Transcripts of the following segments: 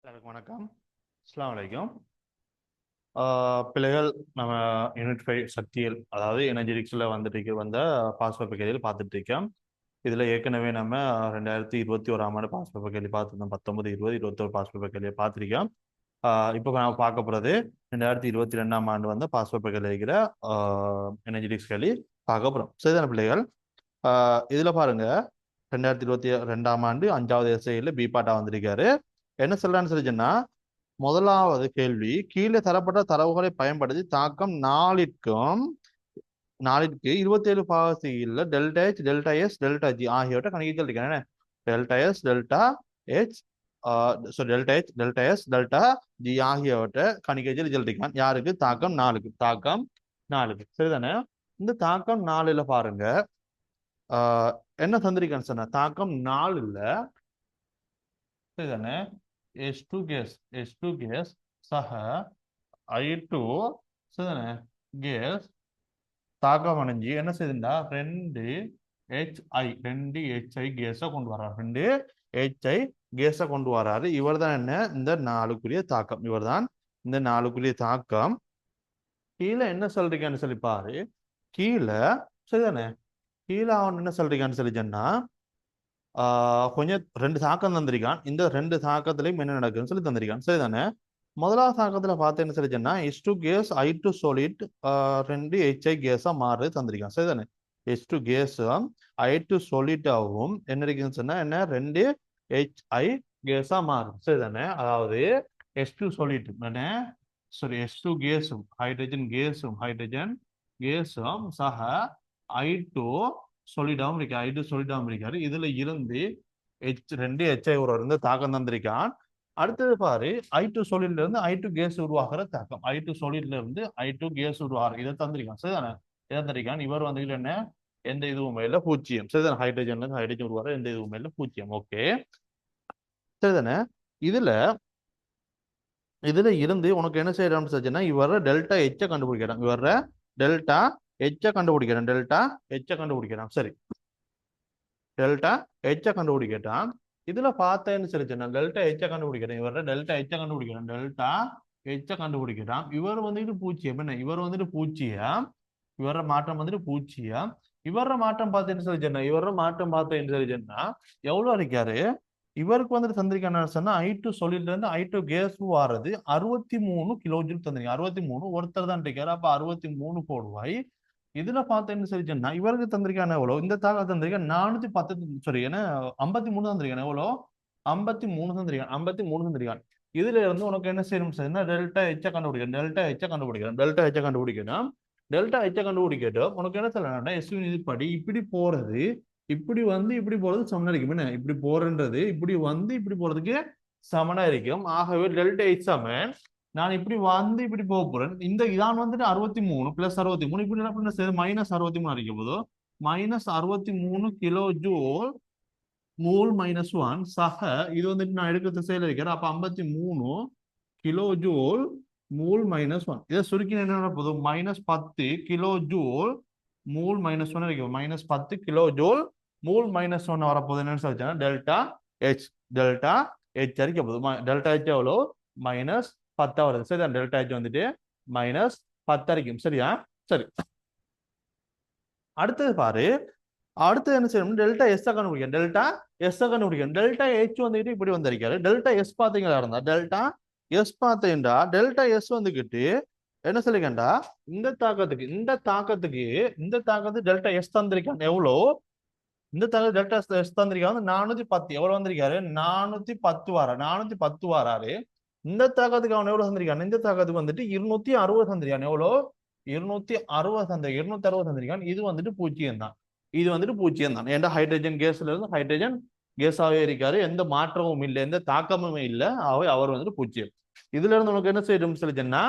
எல்லாருக்கும் வணக்கம். அஸ்ஸலாமு அலைக்கும். பிள்ளைகள் நம்ம யூனிட் 5 சக்தியல் அதாவது எனர்ஜெட்டிக்ஸில் வந்த பாஸ் பேப்பர் கேள்வியில் பார்த்துட்டு இருக்கோம். இதில் ஏற்கனவே நம்ம 2021 ஆண்டு பாஸ் பேப்பர் கேள்வி பார்த்துருந்தோம். 19, 20, 21 பாஸ் பேப்பர் கேள்வியை பார்த்துருக்கோம். இப்போ நான் பார்க்க போகிறது 2022 ஆண்டு வந்த பாஸ் பேப்பர் கேள்வி இருக்கிற எனர்ஜெட்டிக்ஸ் கேள்வி பார்க்க போகிறோம். சரிதான பிள்ளைகள்? இதில் பாருங்க, 2022 ஆண்டு 5வது எஸ்ஐயில் பி பாட்டா வந்திருக்காரு. என்ன சொல்றான்னு சொல்லிச்சுன்னா, முதலாவது கேள்வி, கீழே தரப்பட்ட தரவுகளை பயன்படுத்தி தாக்கம் நாளிற்கு 27 பாகசியில் delta H, delta S, delta G ஆகியவற்றை கணக்கிட்டு இருக்கேன். Delta S, delta H, delta H, delta S, delta G ஆகியவற்றை கணிக்க சொல்லிருக்கான். யாருக்கு? தாக்கம் 4க்கு. சரிதானே? இந்த தாக்கம் 4ல பாருங்க, என்ன தந்திரிக்கான்னு சொன்ன, தாக்கம் 4ல சரிதானே, H2 கேஸ் சக I2 சரிதானே கேஸ் தாக்கம் அடைஞ்சு என்ன செய்யுதுண்டா 2HI கேஸை கொண்டு வர்றாரு. 2HI கேஸை கொண்டு வர்றாரு. இவர் தான் என்ன, இந்த 4க்குரிய தாக்கம். இவர் தான் இந்த 4க்குரிய தாக்கம். கீழே என்ன சொல்றீங்கன்னு சொல்லி பாரு. கீழே சரிதானே, கீழே அவன் என்ன சொல்றீங்கன்னு சொல்லி சொன்னா, கொஞ்சம் 2 தாக்கம் தந்திருக்கான். இந்த 2 தாக்கத்திலையும் என்ன நடக்குதுன்னு சொல்லி தந்திருக்கான். சரிதானே? முதலாவது தாக்கத்துல பார்த்தேன்னு சொல்லி சொன்னா H2 case I2 solid 2HI கேஸா மாறுது தந்திருக்கான். சரிதானே? H2 கேஸும் I2 solid-ஆகவும் என்ன இருக்குன்னு சொன்னா என்ன 2HI கேஸா மாறும். சரிதானே? அதாவது H2 solid H2 கேஸும் ஹைட்ரஜன் கேஸும் சக I2 சொல்லிடாம இருக்கு. I2 சொல்லிடாம இருக்காரு. இதுல இருந்து H2HI ஒரு இருந்து தாக்கம் தந்திருக்கான். அடுத்தது பாரு, I2 solidல இருந்து I2 கேஸ் உருவாகிற தாக்கம். I2 solidல இருந்து I2 கேஸ் உருவாகிற இதை தந்திருக்கான். சரிதானே? இதை தந்திருக்கான். இவர் வந்து என்ன, எந்த இதுவுமே இல்லை, பூஜ்ஜியம். சரிதானே? ஹைட்ரஜன்ல இருந்து ஹைட்ரஜன் உருவாகிற எந்த இதுவுமே இல்லை, பூஜ்ஜியம். ஓகே, சரிதானே? இதுல இருந்து உனக்கு என்ன செய்யறான்னு சொல்லிச்சுன்னா, இவர டெல்டா ஹெச்சை கண்டுபிடிக்கிறான். டெல்டா ஹெச்சை கண்டுபிடிக்கிறான். சரி, டெல்டா ஹெச்சை கண்டுபிடிக்கிறான். இதுல பார்த்தேன்னு சொல்லிச்சுன்னா டெல்டா ஹெச்சை கண்டுபிடிக்கிறேன். டெல்டா ஹெச்சை கண்டுபிடிக்கிறான். இவர் வந்துட்டு பூஜ்ஜியம். என்ன, இவர் வந்துட்டு பூஜ்ஜியம். இவர மாற்றம் வந்துட்டு பூஜ்ஜியம். இவர மாற்றம் பார்த்தேன்னு சொல்லிச்சுன்னா எவ்வளவு இருக்காரு? இவருக்கு வந்துட்டு தந்திரிக்கான சொன்னா I2 solidல இருந்து I2 கேஸ் வாரது 63 கிலோ ஜூல் தந்திருக்காங்க. 63 ஒருத்தர் தான் இருக்காரு. அப்ப 63 போடுவாய். இதுல பார்த்தேன்னு சொல்லிச்சுன்னா இவருக்கு தந்திரிக்கான எவ்வளவு? இந்த தாக்கம் தந்திரிக்கான் 410, சாரி என்ன 53 தந்திரிக்கான். எவ்வளோ? 53 தந்திரிக்கான். இதுல இருந்து உனக்கு என்ன செய்யணும் சொன்னா டெல்டா ஹெச்சை கண்டுபிடிக்கணும். உனக்கு என்ன சொல்லணும்னா எஸ்வின் இது படி இப்படி போறது, இப்படி வந்து இப்படி போறது சமனா இருக்கும். என்ன, இப்படி போறன்றது இப்படி வந்து இப்படி போறதுக்கு சமனா இருக்கும். ஆகவே டெல்டா ஹெச் சமன், நான் இப்படி வந்து இப்படி போக போறேன். இந்த இதான் வந்துட்டு 63 + 63 இப்படி என்ன பண்ண -63 அடிக்கும் போது -63 கிலோ ஜூல் மூல் -1 சக இது வந்துட்டு நான் எடுக்க திசையில இருக்கிறேன். அப்ப 53 கிலோ ஜூல் மூல் -1. இதை சுருக்கி என்ன போதும், -10 கிலோ ஜூல் மூல் -1 இருக்கும். -10 கிலோ ஜூல் மூல் -1 வரப்போகுது. என்னன்னு சொல்லிச்சா டெல்டா ஹெச் அறிக்க போகுது. டெல்டா ஹெச் எவ்வளோ? -10 வருது. சரிதான், டெல்டா ஹெச் வந்துட்டு -10 அரைக்கும். சரியா? சரி, அடுத்தது பாரு. அடுத்தது என்ன செய்யணும், டெல்டா எஸ் கண்டுபிடிக்கணும். டெல்டா ஹெச் வந்துட்டு இப்படி வந்திருக்காரு. டெல்டா எஸ் பாத்தீங்களா இருந்தா டெல்டா எஸ் வந்துகிட்டு என்ன சொல்லிக்கண்டா, இந்த தாக்கத்துக்கு டெல்டா எஸ் தந்திருக்கான். எவ்வளோ? இந்த தாக்கத்து டெல்டா எஸ் தந்திருக்கான் 410. எவ்வளவு வந்திருக்காரு? 410 வாராரு. இந்த தாக்கத்துக்கு அவன் எவ்வளவு தந்திருக்கான்? இந்த தாக்கத்துக்கு வந்துட்டு 260 தந்திருக்கான். எவ்வளோ? 260 தந்திருக்கான். இது வந்துட்டு பூஜ்ஜியம் தான். ஏன்டா ஹைட்ரஜன் கேஸ்ல இருந்து ஹைட்ரஜன் கேஸாவே இருக்காரு. எந்த மாற்றமும் இல்லை, எந்த தாக்கமுமே இல்லை. அவர் வந்துட்டு பூஜ்ஜியம். இதுல இருந்து உனக்கு என்ன செய்யணும் சொல்லிச்சுன்னா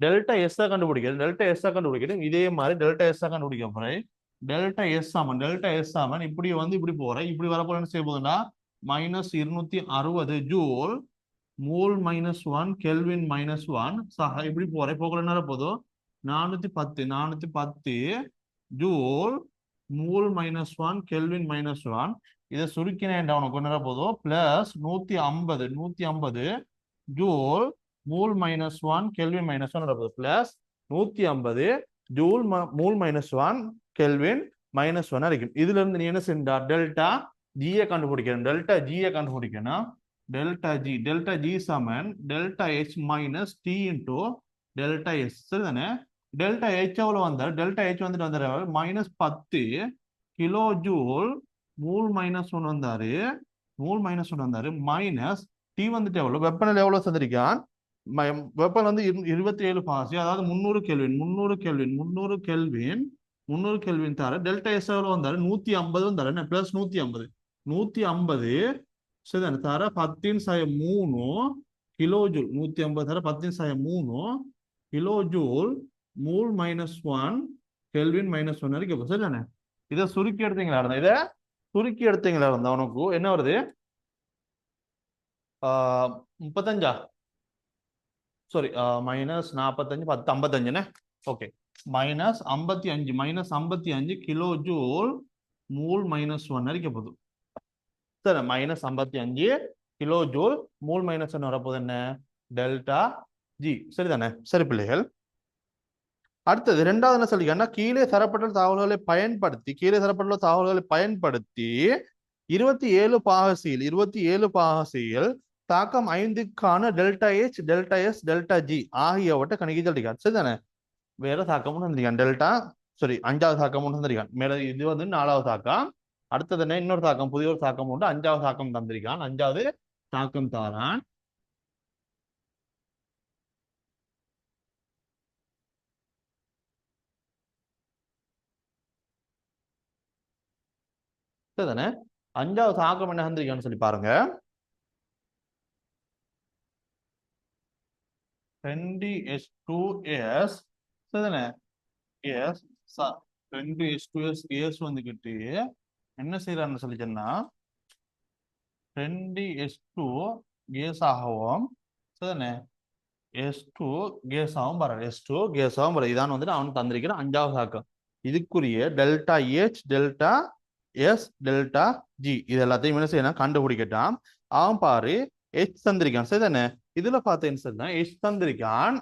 டெல்டா எஸ் கண்டுபிடிக்கிறேன். இதே மாதிரி டெல்டா எஸ் கண்டுபிடிக்க போறேன். டெல்டா எஸ் ஆமன் இப்படி வந்து இப்படி போறேன். இப்படி வரப்போ என்ன செய்ய போகுதுன்னா -260 ஜூல் மூல் -1 கெல்வின் -1 சக இப்படி போறேன். போக்குள்ள என்ன போதும் 410 ஜூல் மூல் -1 கெல்வின் -1. இதை சுருக்கினேன் உனக்கு என்ன போதும் +150 joule mole -1 kelvin -1 plus 150 joule mole -1 kelvin -1 இருக்கும். இதுல இருந்து நீ என்ன செஞ்சா டெல்டா ஜியை கண்டுபிடிக்கணும். டெல்டா ஜியை கண்டுபிடிக்கணும். டெல்டா ஜி சமன் delta H minus T into delta S. சரிதானே? டெல்டா ஹெச் எவ்வளவு வந்தாரு? டெல்டா ஹெச் வந்துட்டு வந்தாரு -10 கிலோ ஜூல் மூல் -1 வந்தாரு. மூல் -1 வந்தாரு மைனஸ் டி வந்துட்டு எவ்வளவு? வெப்பநிலை எவ்வளவு சந்திரிக்கான்? வெப்பம் வந்து 27 பாசி, அதாவது 300 கெல்வின் 300 கெல்வின் தர டெல்டா எஸ் எவ்வளவு வந்தாரு? 150 வந்தாரு. என்ன பிளஸ் 150 சரிதானே? தர 10/3 கிலோ ஜூல். 150 தர 10/3 கிலோ ஜூல் மூல் -1 கெல்வின் -1 வரைக்கும். சரிதானே? இதை சுருக்கி எடுத்தீங்களா இருந்தா? இதை சுருக்கி எடுத்தீங்களா இருந்தா உனக்கு என்ன வருது? 35 sorry -45 10 55 okay. -55 kilo joule mole -1 வரைக்கும் போகுது. சரி, -55 கிலோ ஜூல் மூல் -1 வரப்போகுது. என்ன? Delta G. சரிதானே? சரி பிள்ளைகள், அடுத்தது இரண்டாவது என்ன சொல்லிக்கன்னா, கீழே தரப்பட்ட தகவல்களை பயன்படுத்தி 27 பாகசியில் தாக்கம் 5க்கான delta H, delta S, delta G ஆகியவற்றை கணக்கி சொல்லிருக்கான். சரிதானே? வேற தாக்கமும் தந்திருக்கான். டெல்டா சாரி 5வது தாக்கமும் தந்திருக்கான். மேல இது வந்து 4வது தாக்கம். அடுத்தது என்ன? இன்னொரு தாக்கம், புதிய ஒரு தாக்கம் உண்டு. 5வது தாக்கம் தந்திருக்கான். 5வது தாக்கம் தாரான். சரிதானே? 5வது தாக்கம் என்ன தந்திருக்கான்னு சொல்லி பாருங்க. 2s2s சரிதானே? எஸ் 2s2s வந்துகிட்டு என்ன செய்யறான்னு சொல்லி சொன்னா 2s2 கேஸ் ஆகவும் சரிதானே s2 கேஸ் ஆகும் பாரு. s2 கேஸ் ஆகும் பாரு. இதான் வந்துட்டு அவனுக்கு தந்திருக்கிற 5வது தாக்கம். இதுக்குரிய delta H, delta S, delta G இது எல்லாத்தையும் என்ன செய்யணும்? கண்டுபிடிக்கட்டான். அவன் பாரு எச் தந்திருக்கான். சரிதானே? இதுல பார்த்தேன்னு சொன்னா எச் தந்திருக்கான்.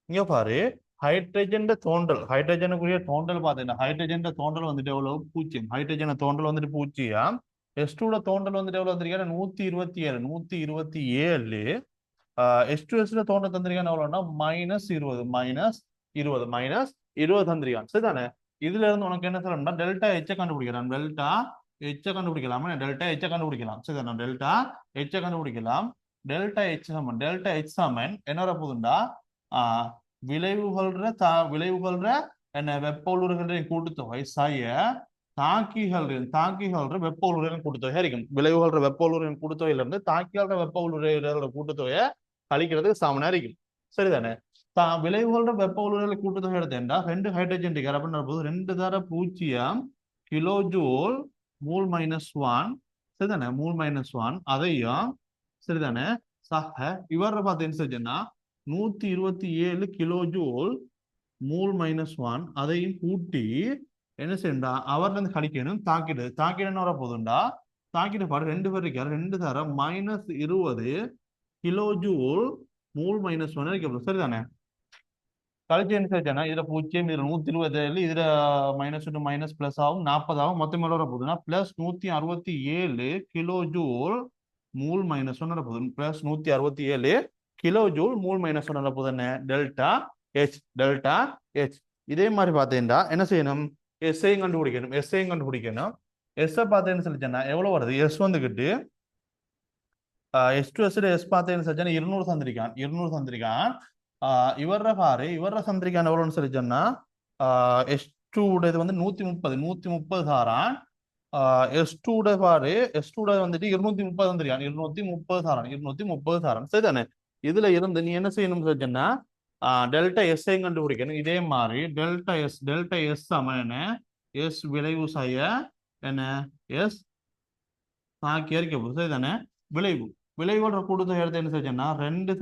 இங்க பாரு ஹைட்ரஜன் தோன்றல், ஹைட்ரஜனுக்குரிய தோன்றல் பார்த்தீங்கன்னா ஹைட்ரஜன் தோன்றல் வந்துட்டு எவ்வளவு? 0. ஹைட்ரஜன் தோன்றல் வந்துட்டு 0. S2 தோன்றல் வந்துட்டு எவ்வளவு வந்திருக்காரு? 127. 127 S2S தோன்றல் தந்திருக்கான் எவ்வளவுன்னா -20 -20 தந்திருக்கான். சரிதானே? இதுல இருந்து உனக்கு என்ன சொல்லணும்னா டெல்டா எச்ச கண்டுபிடிக்கலாம். டெல்டா எச்ச கண்டுபிடிக்கலாம். டெல்டா எச்ச கண்டுபிடிக்கலாம். சரிதானே? டெல்டா எச்ச கண்டுபிடிக்கலாம். டெல்டா எச் சமன் என்ன வரப்போகுதுண்டா விளைவுகள்ற என்ன வெப்ப உருகின்ற கூட்டுத்தொகை சய தாக்கிகள்ற வெப்ப உருகின் கூட்டுத்தொகை இருக்கும். விளைவுகள்ற வெப்ப உருகின் கூட்டுத்தொகையில இருந்து தாக்கிகள்ற வெப்ப உருகிற கூட்டுத்தொகையை கழிக்கிறதுக்கு சமனா இருக்கும். சரிதானே? விளைவுகள்ற வெப்ப உருகிற கூட்டுத்தொகை எடுத்தேன்டா 2 ஹைட்ரஜன் இருக்கு அப்படின்னு போது 2 தர 0 கிலோ ஜூல் மூல் -1 சரிதானே? மூல் -1 அதையும் சரிதானே சக இவர பார்த்தீங்கன்னா 127 கிலோ ஜூல் மூல் -1 அதையும் கூட்டி என்ன செய்யண்டா அவர்ல இருந்து கழிக்கணும். தாக்கிடு வர போதுண்டா தாக்கிட்டு பாரு 2 பேர் இருக்காரு. 2 தர -20 கிலோ ஜூல் மூல் -1 இருக்கு. சரிதானே? கழிச்சு என்ன செஞ்சா இதுல 0 இதுல 127 இதுல -1 மைனஸ் பிளஸ் ஆகும் 40 ஆகும். மொத்தம் எவ்வளவு வர போகுதுன்னா பிளஸ் 167 கிலோ ஜூல் மூல் -1 வர போகுது. பிளஸ் 167 கிலோ ஜூல் மூல் -1 வர போகுது. என்ன? Delta H. இதே மாதிரி பார்த்தீங்கன்னா என்ன செய்யணும்? எஸ்ஐயும் கண்டுபிடிக்கணும். எஸ் பார்த்தேன்னு சொல்லிச்சேன்னா எவ்வளவு வருது? எஸ் வந்துகிட்டு S2S எஸ் பார்த்தேன்னு சொல்லிச்சேன்னா 200 தந்திருக்கான். இவர பாரு இவர சந்திரிக்கான எவ்வளவுன்னு சொல்லி சொன்னா S2 உடையது வந்து 130 தாரான். S2 பாரு S2 வந்துட்டு 230 தந்திருக்கான். 230 தாரான். சரிதானே? இதுல இருந்து நீ என்ன செய்யணும்னு சொல்லிச்சேன்னா டெல்டா எஸ்ஐ கண்டுபிடிக்கணும். இதே மாதிரி டெல்டா எஸ் சமன எஸ் விளைவு செய்ய என்ன எஸ் தாக்கி அறிக்கை. சரிதானே? விளைவோட கூடுதல் எடுத்து என்ன செஞ்சேன்னா 2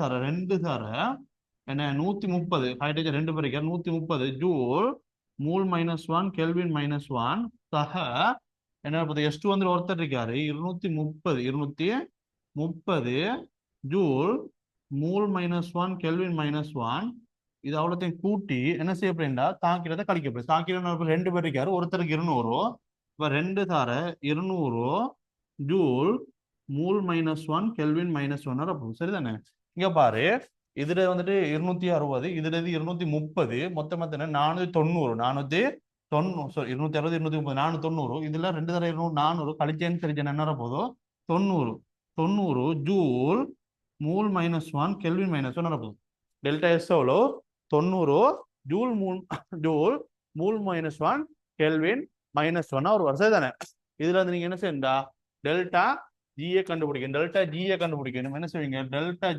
தர என்ன 130 ஹைட்ரஜன் 2 பேருக்கு 130 ஜூல் மூல் -1 கெல்வின் -1 சக என்ன S2 வந்து ஒருத்தர் இருக்காரு 230 ஜூல் மூல் -1 கெல்வின் -1 இது அவ்வளோத்தையும் கூட்டி என்ன செய்ய போறேன்டா தாக்கிறத கழிக்க போறேன். தாக்கிறத 2 பேர் இருக்காரு, ஒருத்தருக்கு 200. இப்போ 2 தார 200 ஜூல் மூல் -1 கெல்வின் -1 போகும். சரிதானே? இங்க பாரு, இதுல வந்துட்டு 260, இதுல 230, மொத்தம் எத்தனை 490. 490 சாரி 260 230 490. இதுல 2 தடவை 200 400 கழிச்சேன்னு தெரிஞ்சேன் என்ன போதும் 90. 90 ஜூல் மூல் -1 கெல்வின் -1 போதும். டெல்டா எஸ் எவ்வளோ 90 ஜூல் மூல் -1 கெல்வின் -1 ஒரு வருஷம் தானே. இதுல இருந்து நீங்க என்ன செய்யண்டா டெல்டா ஜியை கண்டுபிடிக்கணும். டெல்டா ஜியை கண்டுபிடிக்கணும். என்ன செய்வீங்க டெல்டா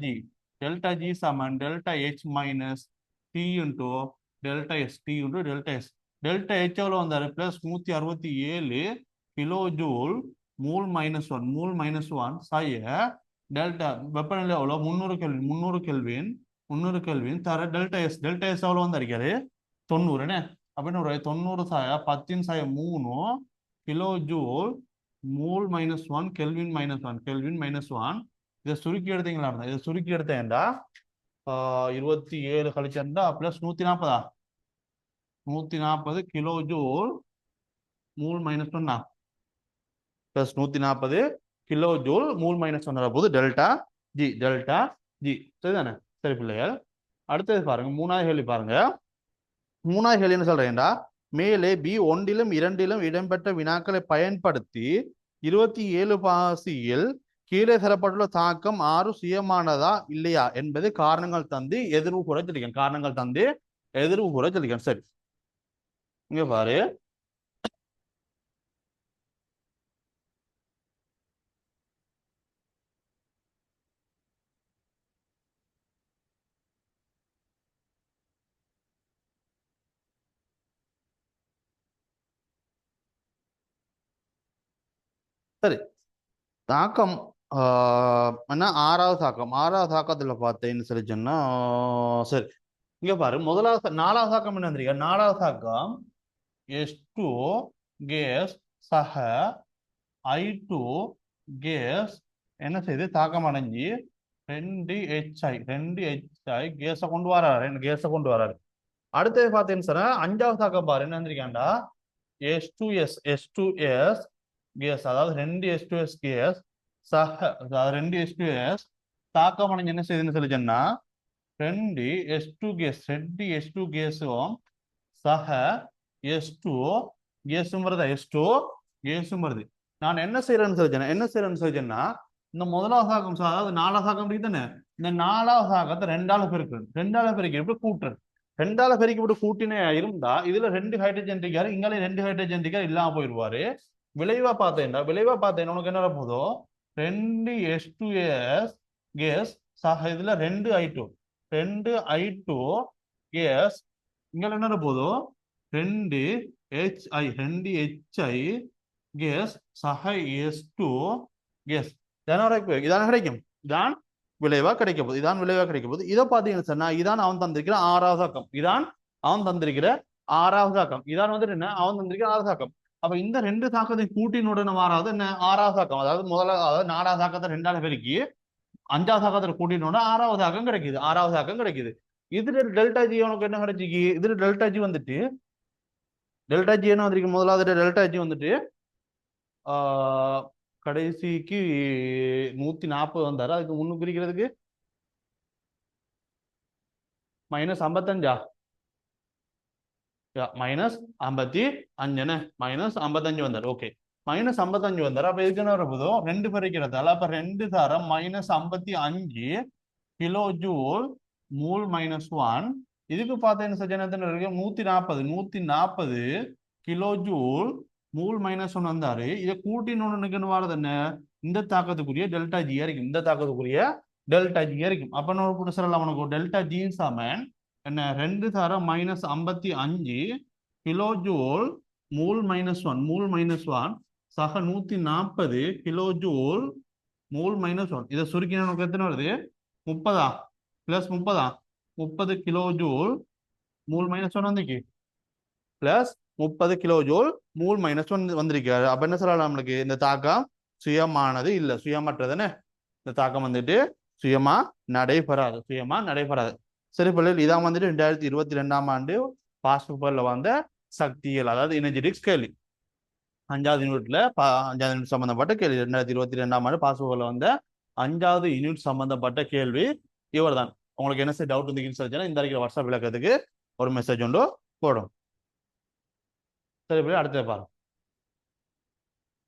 ஜி சமன் delta H minus T into delta S delta H எவ்வளோ வந்தாரு பிளஸ் 167 கிலோ ஜூல் மூல் -1 சாய டெல்டா வெப்பநிலை எவ்வளோ 300 கெல்வின் தர டெல்டா எஸ் எவ்வளோ வந்திருக்காரு 90 என்ன அப்படின்னு 90 சாய 10 சாய 3 கிலோ ஜூல் மூல் -1 கெல்வின் -1 இதை சுருக்கி எடுத்தீங்களா? இதை சுருக்கி எடுத்தேன்டா 27 கழிச்சா plus 140 kilo joule mole -1 plus 140 kilo joule mole -1 போது டெல்டா ஜி சரிதானே? சரி பிள்ளைகள், அடுத்தது பாருங்க, மூணாவது கேள்வி பாருங்க. மூணாவது கேள்வி என்ன சொல்றேன்டா மேலே பி 1லும் 2லும் இடம்பெற்ற வினாக்களை பயன்படுத்தி 27 பாசியில் கீழே தரப்பட்டுள்ள தாக்கம் 6 சுயமானதா இல்லையா என்பது காரணங்கள் தந்து எதிர்வு கூற சொல்லிக்கணும். சரி, இங்க பாரு, சரி தாக்கம் என்ன ஆறாவது தாக்கத்துல பார்த்தேன்னு சொல்லி சொன்னா சரி இங்க பாரு, நாலாவது தாக்கம் என்ன தெரியுங்க? நாலாவது தாக்கம் S2 கேஸ் சக I2 கேஸ் என்ன செய்யுது தாக்கம் அடைஞ்சு 2HI கேஸை கொண்டு வராரு. அடுத்தது பார்த்தீங்கன்னு சொன்னா அஞ்சாவது தாக்கம் பாரு என்ன இருக்காண்டா S2S கேஸ், அதாவது 2H2S கேஸ் அதாவது 2H2S தாக்கம் அடைஞ்சு என்ன செய்யுதுன்னு சொல்லி சொன்னா 2H2 கேஸும் சக S2 கேஸும் வருது. நான் என்ன செய்யறேன்னு சொல்லிச்சேன்னா இந்த முதலாவது தாக்கம் அதாவது நாலாவது தாக்கம் தானே, இந்த நாலாவது தாக்கத்தை 2ஆல பெருக்கி எப்படி கூட்டுறது. 2ஆல பெருக்கி விட்டு கூட்டினே இருந்தா இதுல 2 ஹைட்ரஜன் இருக்காரு, இங்காலே 2 ஹைட்ரஜன் இருக்காரு, இல்லாம போயிடுவாரு. விளைவா பார்த்தேன் உனக்கு என்ன போதோ 2H2S கேஸ் சக இதுல 2I2 கேஸ் இங்க என்ன போதோ 2HI கேஸ் சக S2 கேஸ் இதான கிடைக்கும். இதான் விளைவா கிடைக்க போகுது. இதை பார்த்தீங்கன்னு சொன்னா இதான் அவன் தந்திருக்கிற ஆறாவது தாக்கம். இதான் வந்துட்டு என்ன அவன் தந்திருக்கிற ஆறாவது தாக்கம். அப்ப இந்த 2 தாக்கத்தை கூட்டினுடன் மாறாவது என்ன ஆறாவது தாக்கம். அதாவது நாலாவது தாக்கத்தை 2ஆல பெருக்கி 5ஆவது தாக்கத்தை கூட்டினோட ஆறாவது தாக்கம் கிடைக்குது. இதுல டெல்டா ஜி உனக்கு என்ன கிடைச்சிக்கு? இதுல டெல்டா ஜி வந்துட்டு என்ன வந்திருக்கு? முதலாவது டெல்டா ஜி வந்துட்டு கடைசிக்கு 140 வந்தாரு. அதுக்கு முன்னு குறிக்கிறதுக்கு -55 -55 வந்தாரு. ஓகே, -55 வந்தாரு. அப்ப இதுக்கு என்ன வரப்போதோ 2 பெருக்கிறதால அப்ப 2 தரம் -55 கிலோ ஜூல் மூல் -1 இதுக்கு பார்த்தீங்கன்னா சஜனத்தின் 140 கிலோ ஜூல் மூல் -1 வந்தாரு. இதை கூட்டினு வாரது என்ன இந்த தாக்கத்துக்குரிய டெல்டா ஜியா இருக்கும். அப்ப நம்ம சொல்லலாம் உனக்கு டெல்டா ஜி சமன் என்ன 2 தரம் -55 கிலோ ஜூல் மூல் -1 சக 140 கிலோ ஜூல் மூல் -1. இதை சுருக்கினா நமக்கு எத்தனை வருது 30 பிளஸ் 30 கிலோ ஜூல் மூல் -1 வந்துக்கு பிளஸ் 30 கிலோ ஜூல் மூல் -1 வந்திருக்காரு. அப்ப என்ன சொல்லலாம் நம்மளுக்கு இந்த தாக்கம் சுயமானது இல்ல சுயமற்றதுன்னு. இந்த தாக்கம் வந்துட்டு சுயமா நடைபெறாது, சுயமா நடைபெறாது. சரி பிள்ளைகள், இதான் வந்துட்டு 2022ஆம் ஆண்டு பாஸ் பேப்பர்ல வந்த சக்திகள், அதாவது எனர்ஜெட்டிக்ஸ் கேள்வி. 5வது யூனிட்ல 5வது யூனிட் சம்பந்தப்பட்ட கேள்வி. 2022ஆம் ஆண்டு பாஸ் பேப்பர்ல வந்த 5வது யூனிட் சம்பந்தப்பட்ட கேள்வி இவர் தான். உங்களுக்கு என்ன டவுட் இருந்துச்சுன்னா இந்த அறிக்கை வாட்ஸ்அப் விளக்கத்துக்கு ஒரு மெசேஜ் ஒன்று போடும். சரி பிள்ளை, அடுத்த பாருங்க.